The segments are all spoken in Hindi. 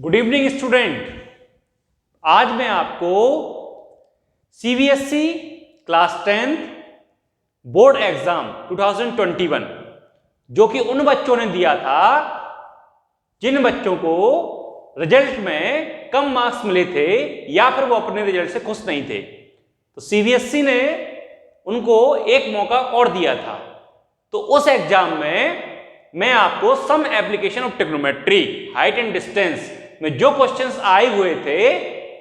Good evening student. आज मैं आपको सीबीएसई क्लास 10 बोर्ड एग्जाम 2021 जो कि उन बच्चों ने दिया था जिन बच्चों को रिजल्ट में कम मार्क्स मिले थे या फिर वो अपने रिजल्ट से खुश नहीं थे, तो सीबीएसई ने उनको एक मौका और दिया था। तो उस एग्जाम में मैं आपको some application of trigonometry height and distance में जो क्वेश्चंस आए हुए थे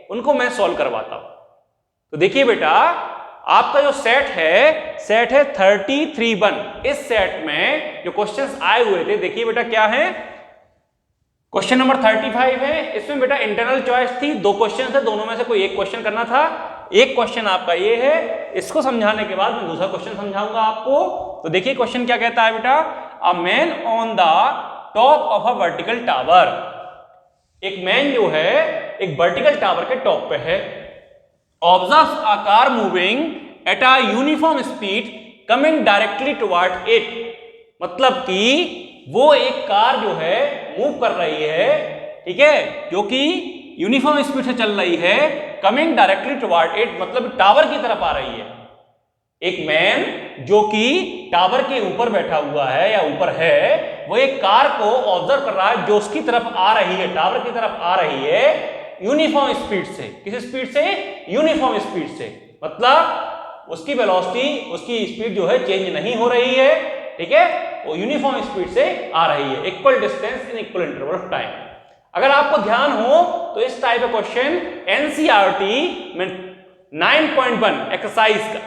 उनको मैं सॉल्व करवाता हूं। तो देखिए बेटा, आपका जो सेट है 33(1). इस सेट में जो क्वेश्चंस आए हुए थे, देखिए बेटा क्या है, क्वेश्चन नंबर 35 है। इसमें बेटा इंटरनल चॉइस थी, दो क्वेश्चन थे, दोनों में से कोई एक क्वेश्चन करना था। एक क्वेश्चन आपका ये है, इसको समझाने के बाद मैं दूसरा क्वेश्चन समझाऊंगा आपको। तो देखिए क्वेश्चन क्या कहता है बेटा, a man on the top of a vertical tower. एक मैन जो है एक वर्टिकल टावर के टॉप पे है। Observe a car moving at a uniform speed coming directly toward it. मतलब कि वो एक कार जो है मूव कर रही है, ठीक है, जो कि यूनिफॉर्म स्पीड से चल रही है, कमिंग डायरेक्टली टुवर्ड इट मतलब टावर की तरफ आ रही है। एक मैन जो कि टावर के ऊपर बैठा हुआ है या ऊपर है, वो एक कार को ऑब्जर्व कर रहा है जो उसकी तरफ आ रही है, टावर की तरफ आ रही है यूनिफॉर्म स्पीड से। किस स्पीड से? यूनिफॉर्म स्पीड से। मतलब उसकी वेलोसिटी, उसकी स्पीड जो है चेंज नहीं हो रही है, ठीक है, वो यूनिफॉर्म स्पीड से आ रही है, equal distance in equal interval of time. अगर आपको ध्यान हो तो इस टाइप का क्वेश्चन एनसीईआरटी में 9.1 एक्सरसाइज का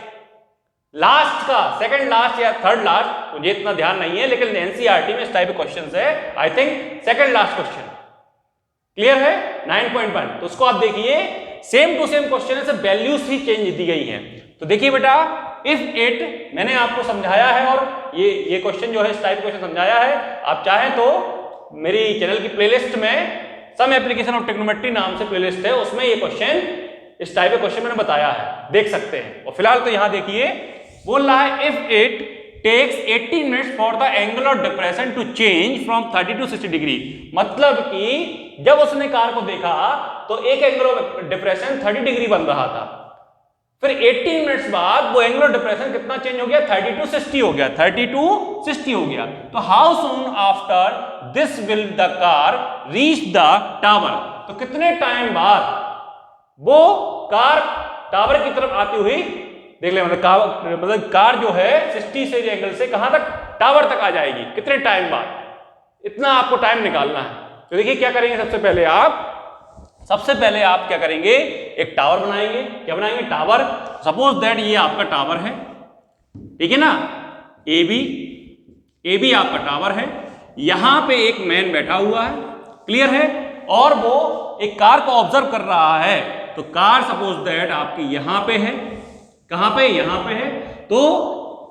लास्ट का, सेकंड लास्ट या थर्ड लास्ट, मुझे इतना ध्यान नहीं है, लेकिन एनसीईआरटी में इस टाइप के क्वेश्चंस है, I think second last question. Clear है? 9.1। तो उसको आप देखिए, सेम टू सेम क्वेश्चन है, सिर्फ वैल्यूज ही चेंज दी गई हैं। तो देखिए बेटा, इफ इट मैंने आपको समझाया है और ये क्वेश्चन जो है इस टाइप क्वेश्चन समझाया है। आप चाहें तो मेरी चैनल की प्लेलिस्ट में सम एप्लीकेशन ऑफ ट्रिग्नोमेट्री नाम से प्लेलिस्ट है, उसमें ये क्वेश्चन इस टाइप के क्वेश्चन मैंने बताया है, देख सकते हैं। और फिलहाल तो यहां देखिए, बोल रहा है if it takes 80 minutes for the angle of depression to change from 30 to 60 degree. मतलब कि जब उसने कार को देखा तो एक एंगल ऑफ डिप्रेशन 30 डिग्री बन रहा था, फिर 18 मिनट्स बाद वो एंगल ऑफ डिप्रेशन कितना चेंज हो गया? 30 to 60 हो गया, 30 to 60 हो गया। तो how soon after this will the car reach the tower. तो कितने टाइम बाद वो कार टावर की तरफ आती हुई, देख ले, मतलब कार जो है 60 से एंगल से कहां तक? टावर तक आ जाएगी, कितने टाइम बाद? इतना आपको टाइम निकालना है। तो देखिए क्या करेंगे, सबसे पहले आप क्या करेंगे, एक टावर बनाएंगे। क्या बनाएंगे? टावर। सपोज दैट ये आपका टावर है, ठीक है ना, ए बी आपका टावर है। यहां पे एक मैन बैठा हुआ है, क्लियर है, और वो एक कार को ऑब्जर्व कर रहा है। तो कार सपोज दैट आपकी यहां पे है, कहां पे? यहां पे है। तो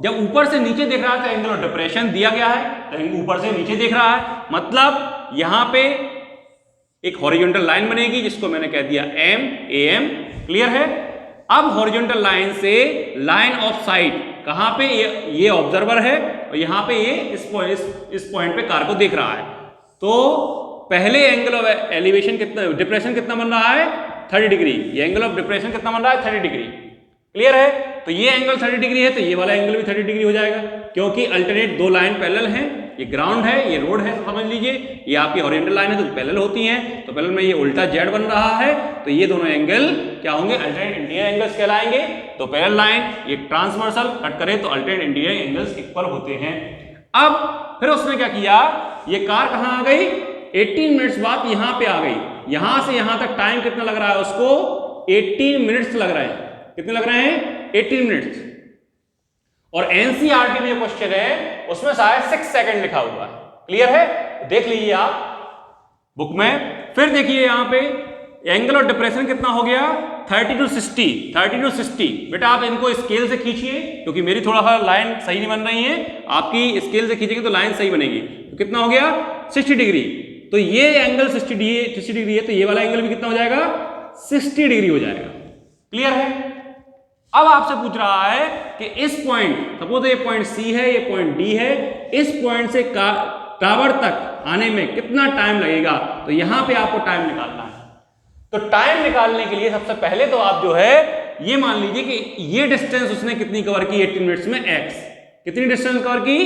जब ऊपर से नीचे देख रहा है तो एंगल ऑफ डिप्रेशन दिया गया है, तो ऊपर से नीचे देख रहा है, मतलब यहां पे एक हॉरिजॉन्टल लाइन बनेगी जिसको मैंने कह दिया AM। क्लियर है? अब हॉरिजॉन्टल लाइन से लाइन ऑफ साइट कहां पे? ये ऑब्जर्वर है और यहां पे ये इस पॉइंट पे कार को देख रहा है। तो पहले एंगल ऑफ एलिवेशन कितना, डिप्रेशन कितना बन रहा है? 30 डिग्री। ये एंगल ऑफ डिप्रेशन कितना बन रहा है? 30 डिग्री। क्लियर है? तो ये एंगल 30 डिग्री है, तो ये वाला एंगल भी 30 डिग्री हो जाएगा, क्योंकि अल्टरनेट दो लाइन पैरेलल हैं। ये ग्राउंड है, ये रोड है, समझ लीजिए। ये आपकी हॉरिजॉन्टल लाइन है तो पैरेलल होती हैं, तो पैरेलल में ये उल्टा जेड बन रहा है, तो ये दोनों एंगल क्या होंगे? अल्टरनेट इंटीरियर एंगल्स कहलाएंगे। तो पैरेलल लाइन ये ट्रांसवर्सल कट करे तो अल्टरनेट इंटीरियर एंगल्स इक्वल होते हैं। अब फिर उसने क्या किया, ये कार कहां आ गई? 18 मिनट्स बाद यहां पे आ गई। यहां से यहां तक टाइम कितना लग रहा है उसको? 18 मिनट्स लग रहे हैं। कितने लग रहे हैं? 18 मिनट्स। और एनसीईआरटी में जो क्वेश्चन है उसमें शायद 6 सेकंड लिखा हुआ है। क्लियर है? देख लीजिए आप बुक में। फिर देखिए यहां पे एंगल ऑफ डिप्रेशन कितना हो गया? 30 to 60। 30 to 60। बेटा आप इनको स्केल से खींचिए, क्योंकि मेरी थोड़ा सा लाइन सही नहीं बन रही है, आपकी स्केल से खींचेंगे तो लाइन सही बनेगी। तो कितना हो गया? 60 डिग्री। तो ये एंगल 60 डिग्री है, तो ये वाला एंगल भी कितना हो जाएगा? 60 डिग्री हो जाएगा। क्लियर है? अब आपसे पूछ रहा है कि इस पॉइंट, सपोज ये पॉइंट C है, ये पॉइंट D है, इस पॉइंट से टावर तक आने में कितना टाइम लगेगा, तो यहां पे आपको टाइम निकालना है। तो टाइम निकालने के लिए सबसे पहले तो आप जो है ये मान लीजिए कि ये डिस्टेंस उसने कितनी कवर की 18 मिनट्स में, x कितनी डिस्टेंस कवर की,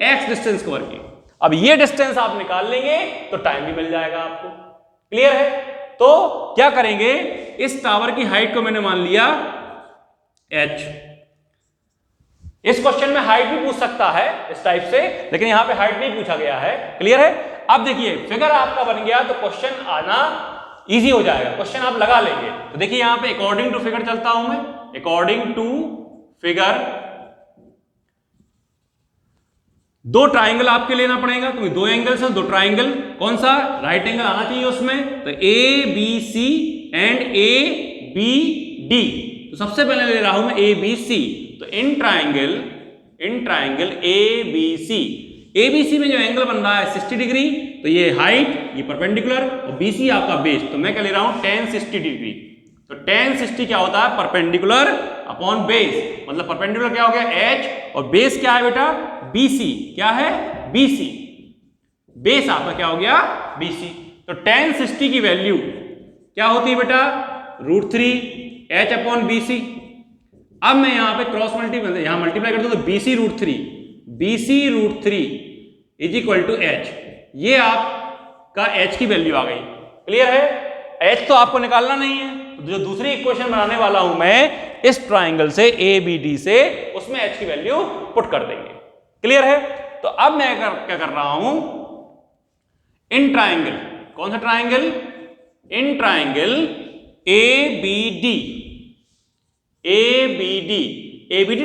x डिस्टेंस कवर की। अब ये डिस्टेंस आप निकाल लेंगे तो टाइम भी मिल जाएगा आपको। क्लियर है? तो क्या करेंगे, इस टावर की हाइट को मैंने मान लिया h। इस क्वेश्चन में हाइट भी पूछ सकता है इस टाइप से, लेकिन यहां पे हाइट नहीं पूछा गया है। क्लियर है? अब देखिए फिगर आपका बन गया तो क्वेश्चन आना इजी हो जाएगा, क्वेश्चन आप लगा लेंगे। तो देखिए यहां पे अकॉर्डिंग टू फिगर चलता हूं मैं, अकॉर्डिंग टू फिगर दो ट्राइंगल आपके लेना पड़ेगा, क्योंकि दो एंगल्स हैं, दो ट्राइंगल, कौन सा राइट एंगल आना चाहिए उसमें, तो A B C and A B D. तो सबसे पहले ले रहा हूं मैं ए बी सी। तो इन triangle A B C, A B C में जो एंगल बन रहा है 60 डिग्री, तो ये हाइट, ये परपेंडिकुलर, और बी सी आपका बेस, तो मैं क्या ले रहा हूं tan 60 डिग्री। तो tan 60 क्या होता है, परपेंडिकुलर अपॉन बेस, मतलब परपेंडिकुलर क्या हो गया h, और बेस क्या है बेटा BC, क्या है BC, बेस आपका क्या हो गया BC। तो tan 60 की वैल्यू क्या होती है बेटा √3 h अपॉन BC। अब मैं यहां पे क्रॉस मल्टीप्लाई, यहां मल्टीप्लाई कर दूं तो BC √3 is equal to h, ये आपका h की वैल्यू आ गई। क्लियर है? h तो आपको निकालना नहीं है, तो जो दूसरी इक्वेशन बनाने वाला हूं मैं इस ट्राइंगल से ABD से, उसमें h की वैल्यू पुट कर देंगे। क्लियर है? तो अब मैं क्या कर रहा हूं, इन ट्राइंगल, कौन सा triangle, in triangle ABD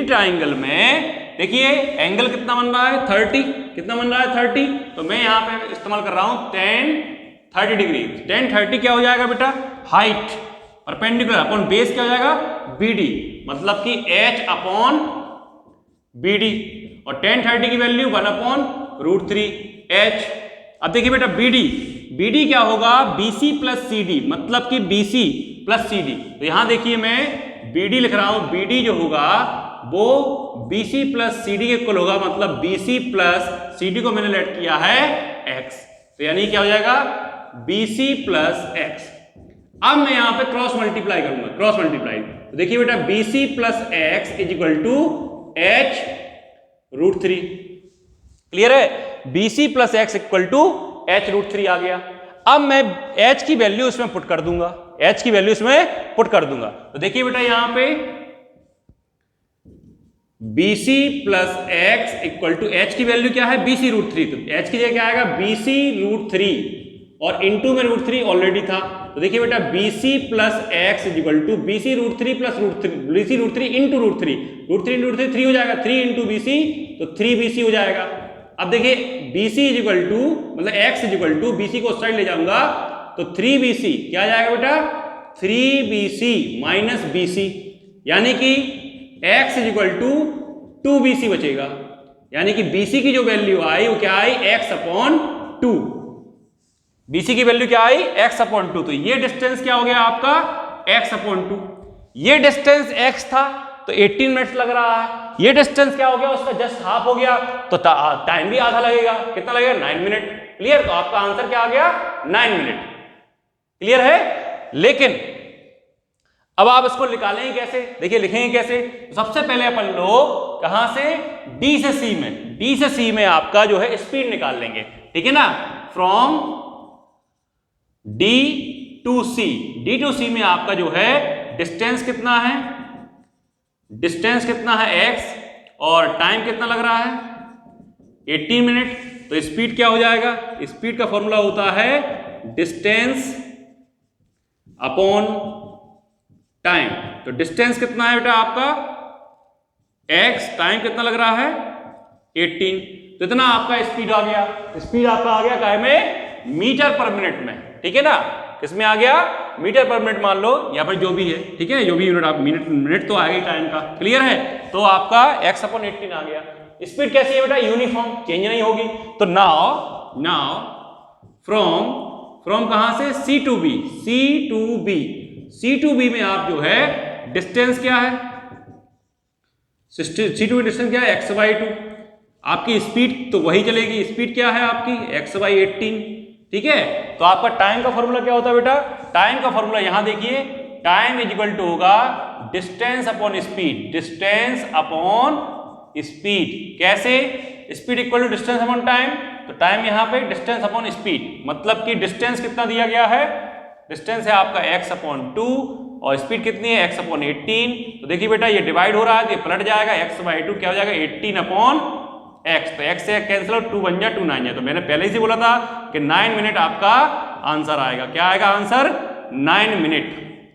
triangle में देखिए एंगल कितना बन रहा है 30, कितना बन रहा है 30, तो मैं यहां पे इस्तेमाल कर रहा हूं tan 30 डिग्री। tan 30 क्या हो जाएगा बेटा, हाइट परपेंडिकुलर अपॉन बेस क्या हो जाएगा BD, मतलब कि h अपॉन BD, और tan 30 की वैल्यू 1 अपॉन √3h। अब देखिए बेटा BD क्या होगा BC प्लस CD, मतलब कि BC प्लस CD। तो यहां देखिए मैं BD लिख रहा हूं, BD जो होगा वो BC प्लस CD के इक्वल होगा, मतलब BC प्लस CD को मैंने लेट किया है x, तो यानी क्या हो जाएगा BC प्लस x। अब मैं यहां पे क्रॉस मल्टीप्लाई करूंगा, क्रॉस मल्टीप्लाई, तो देखिए बेटा BC plus x is equal to h √3। Clear है? BC plus x equal to h √3 आ गया। अब मैं h की वैल्यू इसमें पुट कर दूंगा, h की वैल्यू इसमें पुट कर दूंगा। तो देखिए बेटा यहां पे BC plus x equal to h की वैल्यू क्या है BC √3, तो h की जगह क्या आएगा BC √3, और इंटू में √3 ऑलरेडी था। तो देखिए बेटा BC plus x is equal to BC √3 plus BC √3 into √3, √3 3 हो जाएगा, 3 इंटू BC, तो 3BC हो जाएगा। अब देखिए BC इज इक्वल टू, मतलब x is equal to, BC को उस साइड ले जाऊंगा तो 3BC क्या आ जाएगा बेटा 3BC माइनस BC, यानी कि x is equal to 2BC बचेगा, यानी कि BC की जो वैल्यू आई वो क्या आई x अपॉन 2, BC की वैल्यू क्या आई x अपॉन 2। तो ये डिस्टेंस क्या हो गया आपका x अपॉन 2, ये डिस्टेंस x था तो 18 मिनट्स लग रहा है, ये डिस्टेंस क्या हो गया उसका जस्ट हाफ हो गया, तो टाइम भी आधा लगेगा, कितना लगेगा 9 मिनट। क्लियर? तो आपका आंसर क्या आ गया 9 मिनट। क्लियर है? लेकिन अब आप इसको निकालेंगे कैसे, देखिए लिखेंगे कैसे। सबसे पहले अपन लोग कहां से, D से C में, D से C में आपका जो है स्पीड निकाल लेंगे, ठीक है ना, फ्रॉम D टू C में आपका जो है डिस्टेंस कितना है, डिस्टेंस कितना है x, और टाइम कितना लग रहा है 18 मिनट। तो स्पीड क्या हो जाएगा, स्पीड का फॉर्मूला होता है डिस्टेंस अपॉन टाइम। तो डिस्टेंस कितना है बेटा आपका x, टाइम कितना लग रहा है 18, तो इतना आपका स्पीड आ गया। स्पीड आपका आ गया काय में, मीटर पर मिनट में, ठीक है ना, किसमें आ गया मीटर पर मिनट मान लो, यहाँ पर जो भी है, ठीक है, जो भी यूनिट आप मिनट तो आएगा टाइम का। क्लियर है? तो आपका x अपॉन 18 आ गया। स्पीड कैसी है बेटा, यूनिफॉर्म, चेंज नहीं होगी। तो नाउ फ्रॉम कहां से C टू B में आप जो है डिस्टेंस क्या है, C टू B डिस्टेंस क्या है x/2, आपकी स्पीड तो वही चलेगी, स्पीड क्या है आपकी x/18, ठीक है। तो आपका टाइम का फॉर्मूला क्या होता है बेटा, टाइम का फॉर्मूला यहां देखिए, टाइम इज इक्वल टू होगा distance upon speed, distance upon speed. कैसे, speed equal to distance upon time, तो टाइम यहां पे डिस्टेंस अपॉन स्पीड, मतलब कि डिस्टेंस कितना दिया गया है, डिस्टेंस है आपका x/2 और स्पीड कितनी है x/18। तो देखिए बेटा ये डिवाइड हो रहा है तो ये पलट जाएगा, x/2 क्या हो जाएगा 18/x, तो x से कैंसिल और 2 बन जाए 2 9 जाए। तो मैंने पहले ही से बोला था कि 9 मिनट आपका आंसर आएगा। क्या आएगा आंसर, 9 मिनट।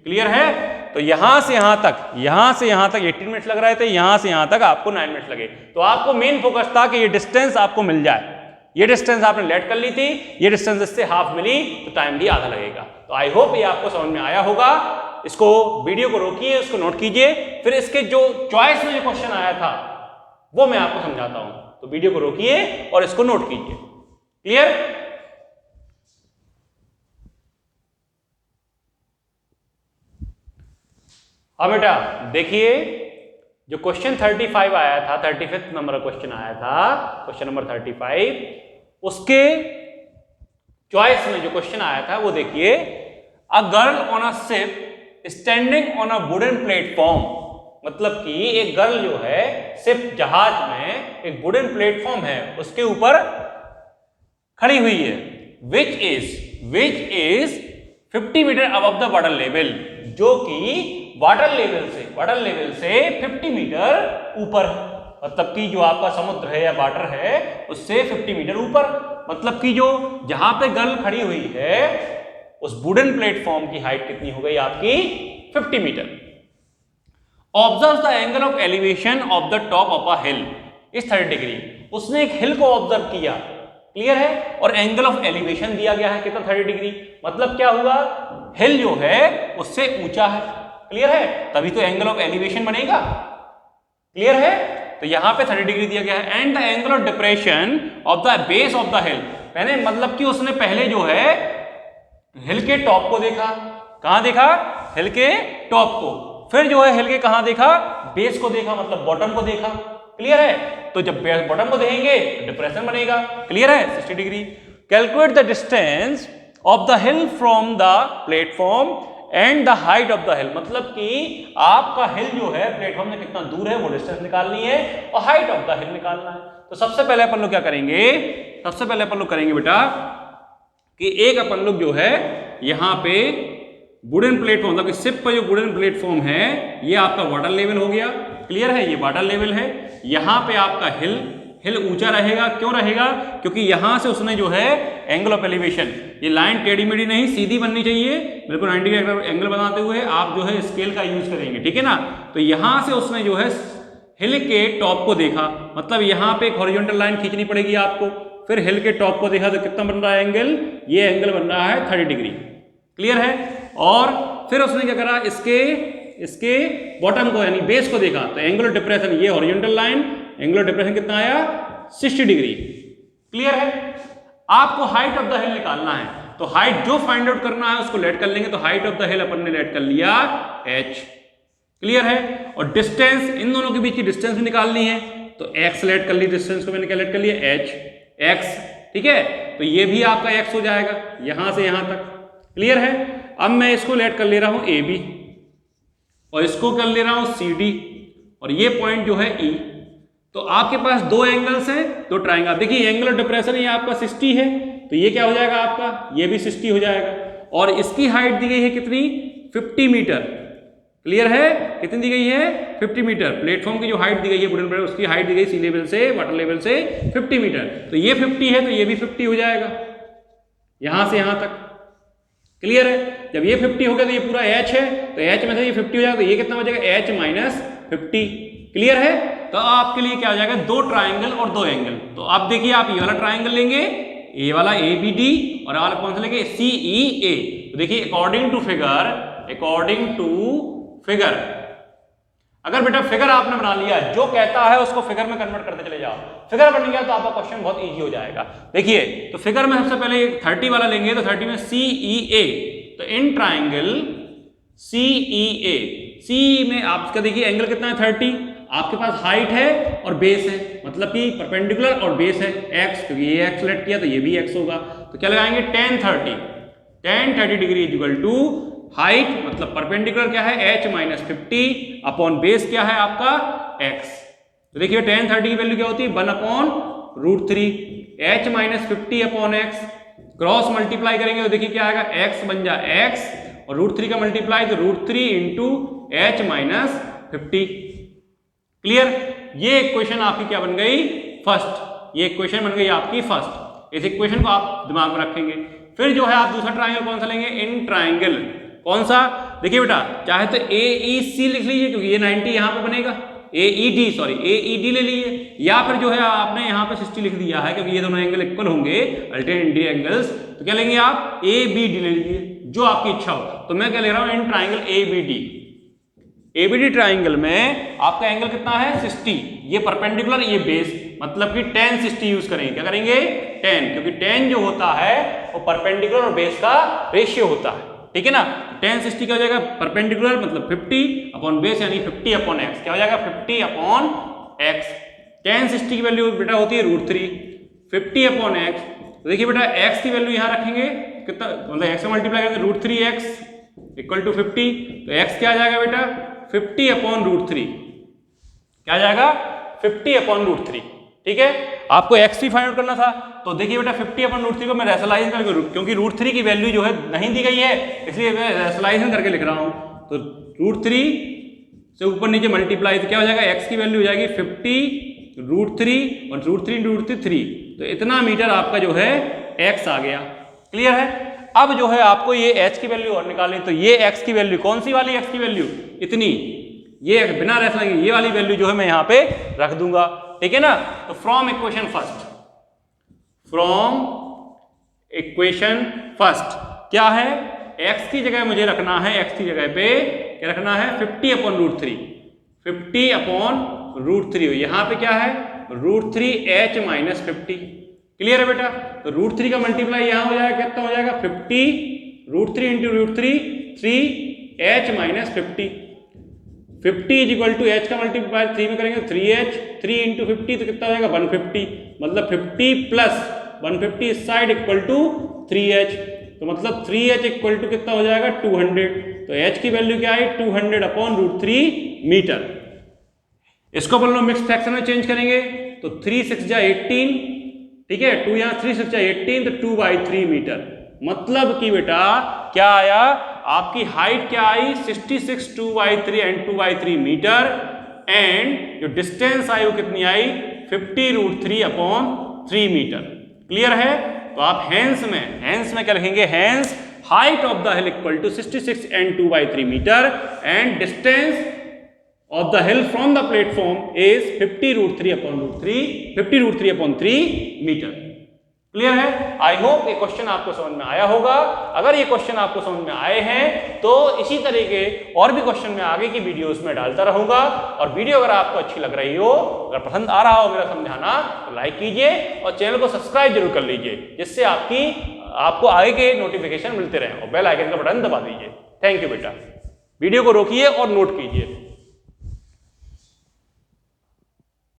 क्लियर है। तो यहां से यहां तक, यहां से यहां तक 18 मिनट लग रहे थे, यहां से यहां तक आपको 9 मिनट लगे। तो आपको मेन फोकस था कि ये डिस्टेंस आपको मिल जाए। ये डिस्टेंस आपने लेट कर ली थी, ये डिस्टेंस इससे हाफ मिली तो टाइम भी आधा लगेगा। तो आई होप ये आपको समझ में आया होगा। इसको वीडियो को रोकिए, इसको नोट कीजिए, फिर इसके जो चॉइस में जो क्वेश्चन आया था वो मैं आपको समझाता हूं। तो वीडियो को रोकिए और इसको नोट कीजिए। क्लियर। अब बेटा देखिए जो क्वेश्चन 35 आया था, 35 नंबर का क्वेश्चन आया था, क्वेश्चन नंबर 35, उसके चॉइस में जो क्वेश्चन आया था वो देखिए, a girl on a ship standing on a wooden platform, मतलब कि एक गर्ल जो है शिप जहाज में एक वुडन प्लेटफॉर्म है उसके ऊपर खड़ी हुई है, which is 50 metre above the water level, जो कि वाटर लेवल से 50 मीटर ऊपर है। मतलब कि जो आपका समुद्र है या वाटर है उससे 50 मीटर ऊपर, मतलब कि जो जहां पे गर्ल खड़ी हुई है उस वुडन प्लेटफॉर्म की हाइट कितनी हो गई आपकी 50 metre. Observe the angle of elevation of the top of a hill is 30 degree. उसने एक हिल को ऑब्जर्व किया, क्लियर है, और एंगल ऑफ एलिवेशन दिया गया है कितना 30 डिग्री। मतलब क्या हुआ, हिल जो है उससे ऊंचा है, क्लियर है, तभी तो एंगल ऑफ एलिवेशन बनेगा। क्लियर है। तो यहां पे 30 डिग्री दिया गया है। And the angle of depression of the base of the हिल, मैंने मतलब कि उसने पहले जो है हिल के टॉप को देखा, कहां देखा, हिल के टॉप को, फिर जो है हिल के कहां देखा, बेस को देखा, मतलब बॉटम को देखा। क्लियर है। तो जब बॉटम को देखेंगे डिप्रेशन बनेगा। क्लियर है, 60 degree. Calculate the distance of the hill from the platform and the height of the हिल, मतलब कि आपका हिल जो है प्लेटफॉर्म से कितना दूर है वो डिस्टेंस निकालनी है और हाइट ऑफ द हिल निकालना है। तो सबसे पहले अपन लोग क्या करेंगे, सबसे पहले अपन लोग करेंगे बेटा कि एक अपन लोग जो है यहां पे वुडन प्लेटफॉर्म, मतलब कि शिप पर जो वुडन प्लेटफॉर्म है ये आपका वाटर लेवल हो गया। क्लियर है, ये वाटर लेवल है। यहां पे आपका हिल ऊंचा रहेगा। क्यों रहेगा, क्योंकि यहां से उसने जो है एंगल ऑफ एलिवेशन, ये लाइन टेढ़ी मेढ़ी नहीं सीधी बननी चाहिए, बिल्कुल 90 डिग्री एंगल बनाते हुए आप जो है स्केल का यूज करेंगे, ठीक है ना। तो यहां से उसने जो है हिल के टॉप को देखा, मतलब यहां पे एक हॉरिजॉन्टल लाइन खींचनी पड़ेगी आपको, फिर हिल के टॉप को देखा तो कितना बन रहा है एंगल, ये एंगल बन रहा है 30 डिग्री। क्लियर है। और फिर उसने क्या करा, इसके बॉटम को यानी बेस को देखा, तो एंगल ऑफ डिप्रेशन, ये horizontal line, angle of depression कितना आया 60 डिग्री। क्लियर है। आपको हाइट ऑफ द हिल निकालना है, तो हाइट जो फाइंड आउट करना है उसको लेट कर लेंगे। तो हाइट ऑफ द हिल अपन ने लेट कर लिया h। क्लियर है। और डिस्टेंस, इन दोनों के बीच की डिस्टेंस भी निकालनी है, तो x लेट कर ली, डिस्टेंस को मैंने क्या लेट कर लिया h, x, ठीक है। तो ये भी आपका x हो जाएगा यहां से यहां तक। क्लियर है। अब मैं इसको लेट कर ले रहा हूं AB और इसको कर ले रहा हूं CD और ये पॉइंट जो है E। तो आपके पास दो एंगल्स हैं, दो ट्राइंगल। देखिए एंगल ऑफ डिप्रेशन ये आपका 60 है, तो ये क्या हो जाएगा आपका, ये भी 60 हो जाएगा। और इसकी हाइट दी गई है कितनी, 50 मीटर। क्लियर है, कितनी दी गई है 50 मीटर। प्लेटफॉर्म की जो हाइट दी गई है वुडन प्लेटफॉर्म, उसकी हाइट दी गई सी लेवल से, वाटर लेवल से 50 मीटर। तो ये 50 है तो ये भी 50 हो जाएगा यहां से यहां तक। क्लियर है। जब ये 50 हो गया तो ये पूरा h है, तो h में से ये 50 हो जाएगा, तो ये कितना बचेगा h माइनस 50। क्लियर है। तो आपके लिए क्या हो जाएगा, दो ट्राइंगल और दो एंगल। तो आप देखिए, आप ये वाला ट्राइंगल लेंगे, ये वाला ABD, और वाला कौन सा लेंगे CEA। तो देखिए अकॉर्डिंग टू फिगर, अगर बेटा फिगर आपने बना लिया, जो कहता है उसको फिगर में कन्वर्ट करते चले जाओ। फिगर बन गया तो आपका क्वेश्चन बहुत इजी हो जाएगा। देखिए तो फिगर में सबसे पहले 30 वाला लेंगे, तो 30 में CEA, तो इन ट्राइंगल CEA, C में आपका देखिए एंगल कितना है 30, आपके पास हाइट है और बेस है, मतलब कि परपेंडिकुलर और बेस है x, क्योंकि ये x सेलेक्ट किया तो ये भी x होगा। तो क्या लगाएंगे tan 30 degree is equal to height मतलब परपेंडिकुलर क्या है h माइनस 50 अपॉन बेस क्या है आपका x। तो देखिए tan 30 की वैल्यू क्या होती है 1 upon √3, h minus 50 upon x, cross multiply करेंगे तो देखिए क्या आएगा x बन जा x और √3 का मल्टीप्लाई तो √3 इंटू h माइनस 50। क्लियर। ये इक्वेशन आपकी क्या बन गई फर्स्ट, ये इक्वेशन बन गई आपकी फर्स्ट। इस इक्वेशन को आप दिमाग में रखेंगे। फिर जो है आप दूसरा ट्रायंगल कौन सा लेंगे, इन ट्रायंगल कौन सा, देखिए बेटा चाहे तो AEC लिख लीजिए क्योंकि ये 90 यहाँ पे बनेगा, AED ले लीजिए, या फिर जो है आपने यहाँ पे 60 लिख दिया है क्योंकि ये दोनों एंगल इक्वल होंगे अल्टरनेट एंगल्स, तो क्या लेंगे आप ABD ले लीजिए, जो आपकी इच्छा हो। तो मैं क्या ले रहा हूँ इन ट्राइंगल ABD ट्राइंगल में आपका एंगल कितना है 60, ये परपेंडिकुलर ये बेस, मतलब कि tan 60 यूज करेंगे। क्या करेंगे tan, क्योंकि tan जो होता है वो परपेंडिकुलर और बेस का रेशियो होता है, ठीक है ना। tan 60 क्या हो जाएगा परपेंडिकुलर मतलब 50 अपॉन बेस यानी 50 अपॉन x, क्या हो जाएगा 50 अपॉन x। tan 60 की वैल्यू बेटा होती है √3, 50 अपॉन x। तो देखिए बेटा x की वैल्यू यहाँ रखेंगे कितना, मतलब x से मल्टीप्लाई करेंगे √3x इक्वल टू 50, तो x क्या आ जाएगा बेटा 50 अपॉन √3, क्या आ जाएगा 50 अपॉन √3, ठीक है। आपको x भी फाइंड आउट करना था, तो देखिए बेटा 50 अपॉन √3 को मैं रेशनलाइज करके, क्योंकि √3 की वैल्यू जो है नहीं दी गई है इसलिए मैं रेशनलाइजेशन करके लिख रहा हूं। तो √3 से ऊपर नीचे मल्टीप्लाई तो क्या हो जाएगा x की वैल्यू हो जाएगी 50 √3 और √3 इंटू √3, तो इतना मीटर आपका जो है x आ गया। क्लियर है। अब जो है आपको ये h की वैल्यू और निकालनी, तो ये x की वैल्यू कौन सी वाली x की वैल्यू इतनी, ये बिना रेफरेंस ये वाली वैल्यू जो है मैं यहाँ पे रख दूंगा, ठीक है ना। तो फ्रॉम इक्वेशन फर्स्ट क्या है, x की जगह मुझे रखना है, x की जगह पे क्या रखना है 50 अपॉन √3, 50 अपॉन √3, यहाँ पे क्या है √3h माइनस 50। क्लियर है बेटा। तो √3 का मल्टीप्लाई यहाँ हो जाएगा, कितना हो जाएगा 50 √3 into √3 3h minus 50, 50 is equal to h का मल्टीप्लाई 3 में करेंगे 3h, 3 इंटू 50 तो कितना हो जाएगा 150, मतलब 50 प्लस 150 इस साइड इक्वल टू 3h, तो मतलब 3h इक्वल टू कितना हो जाएगा 200। तो h की वैल्यू क्या आई 200 अपॉन √3 मीटर। इसको बोल लो मिक्स फ्रैक्शन में चेंज करेंगे तो 3 6 जा 18, ठीक है, 2 यहाँ 3 6 जा 18 तो 2/3 मीटर। मतलब कि बेटा क्या आया आपकी हाइट क्या आई 66 2/3 एंड 2/3 मीटर, एंड जो डिस्टेंस आई वो कितनी आई 50 √3 अपॉन 3 मीटर। क्लियर है। तो आप हैंस में क्या लिखेंगे, hence height of the hill equal to 66 and 2/3 metre and distance of the hill from the platform is 50 √3 upon 3 metre. Clear है। आई होप ये क्वेश्चन आपको समझ में आया होगा। अगर ये क्वेश्चन आपको समझ में आए हैं तो इसी तरह के और भी क्वेश्चन मैं आगे की वीडियोस में डालता रहूंगा। और वीडियो अगर आपको अच्छी लग रही हो, अगर पसंद आ रहा हो मेरा समझाना, तो लाइक कीजिए और चैनल को सब्सक्राइब जरूर कर लीजिए, जिससे आपको आगे के नोटिफिकेशन मिलते रहे, और बेल आइकन का बटन दबा दीजिए। थैंक यू बेटा। वीडियो को रोकिए और नोट कीजिए।